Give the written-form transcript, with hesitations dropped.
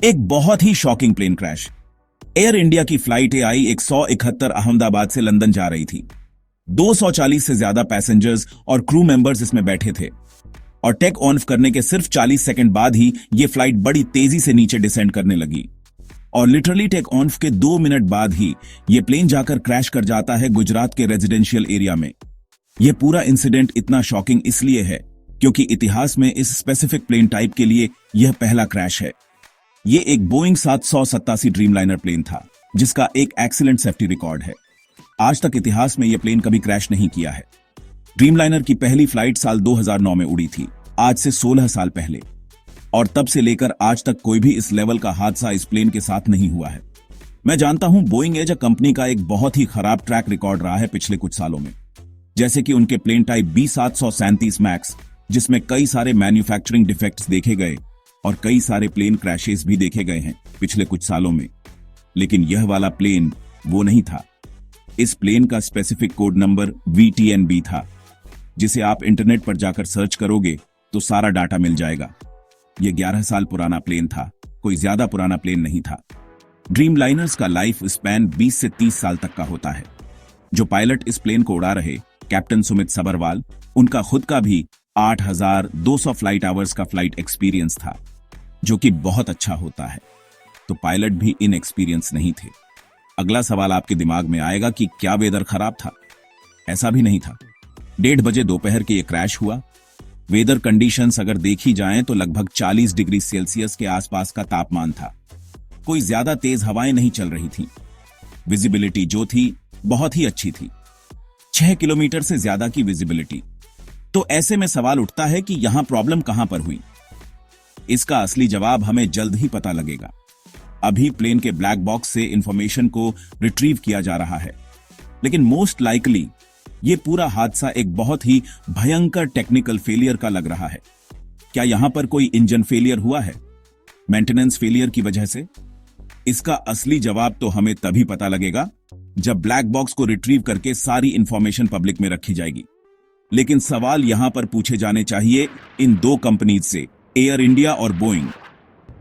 एक बहुत ही shocking plane crash. Air India की फ्लाइट AI 171 अहमदाबाद से लंदन जा रही थी। 240 से ज्यादा पैसेंजर्स और क्रू मेंबर्स इसमें बैठे थे और टेक ऑन करने के सिर्फ 40 सेकंड बाद ही यह फ्लाइट बड़ी तेजी से नीचे डिसेंड करने लगी और लिटरली टेक ऑन के 2 मिनट बाद ही यह प्लेन जाकर क्रैश कर जाता है गुजरात के रेजिडेंशियल एरिया में। यह पूरा इंसिडेंट इतना शॉकिंग इसलिए है क्योंकि इतिहास में इस स्पेसिफिक प्लेन टाइप के लिए यह पहला क्रैश है। यह एक बोइंग 787 ड्रीमलाइनर प्लेन था जिसका एक एक्सीलेंट सेफ्टी रिकॉर्ड है। आज तक इतिहास में यह प्लेन कभी क्रैश नहीं किया है। ड्रीमलाइनर की पहली फ्लाइट साल 2009 में उड़ी थी, आज से 16 साल पहले, और तब से लेकर आज तक कोई भी इस लेवल का हादसा इस प्लेन के साथ नहीं हुआ है। मैं जानता हूं बोइंग एज कंपनी का एक बहुत ही खराब ट्रैक रिकॉर्ड रहा है पिछले कुछ सालों में, जैसे कि उनके प्लेन टाइप B737 मैक्स जिसमें कई सारे मैन्युफैक्चरिंग डिफेक्ट्स देखे गए और कई सारे प्लेन क्रैशेस भी देखे गए हैं पिछले कुछ सालों में, लेकिन यह वाला प्लेन वो नहीं था। इस प्लेन का स्पेसिफिक कोड नंबर VTNB था, जिसे आप इंटरनेट पर जाकर सर्च करोगे तो सारा डाटा मिल जाएगा। यह 11 साल पुराना प्लेन था, कोई ज्यादा पुराना प्लेन नहीं था। ड्रीमलाइनर्स का लाइफ स्पैन 20 से 30 साल तक का होता है। जो पायलट इस प्लेन को उड़ा रहे कैप्टन सुमित सबरवाल, उनका खुद का भी 8,200 फ्लाइट आवर्स का फ्लाइट एक्सपीरियंस था, जो कि बहुत अच्छा होता है। तो पायलट भी इनएक्सपीरियंस नहीं थे। अगला सवाल आपके दिमाग में आएगा कि क्या वेदर खराब था? ऐसा भी नहीं था। 1:30 बजे दोपहर के ये क्रैश हुआ। वेदर कंडीशंस अगर देखी जाएं तो लगभग 40 डिग्री सेल्सियस के आसपास का तापमान था। कोई ज्यादा तेज हवाएं नहीं चल रही थी। विजिबिलिटी जो थी बहुत ही अच्छी थी, 6 किलोमीटर से ज्यादा की विजिबिलिटी। तो ऐसे में सवाल उठता है कि यहां प्रॉब्लम कहां पर हुई? इसका असली जवाब हमें जल्द ही पता लगेगा। अभी प्लेन के ब्लैक बॉक्स से इंफॉर्मेशन को रिट्रीव किया जा रहा है, लेकिन मोस्ट लाइकली ये पूरा हादसा एक बहुत ही भयंकर टेक्निकल फेलियर का लग रहा है। क्या यहां पर कोई इंजन फेलियर हुआ है, मेंटेनेंस फेलियर की वजह से? इसका असली जवाब तो हमें तभी पता लगेगा जब ब्लैक बॉक्स को रिट्रीव करके सारी इंफॉर्मेशन पब्लिक में रखी जाएगी। लेकिन सवाल यहां पर पूछे जाने चाहिए इन दो कंपनीज से, एयर इंडिया और बोइंग।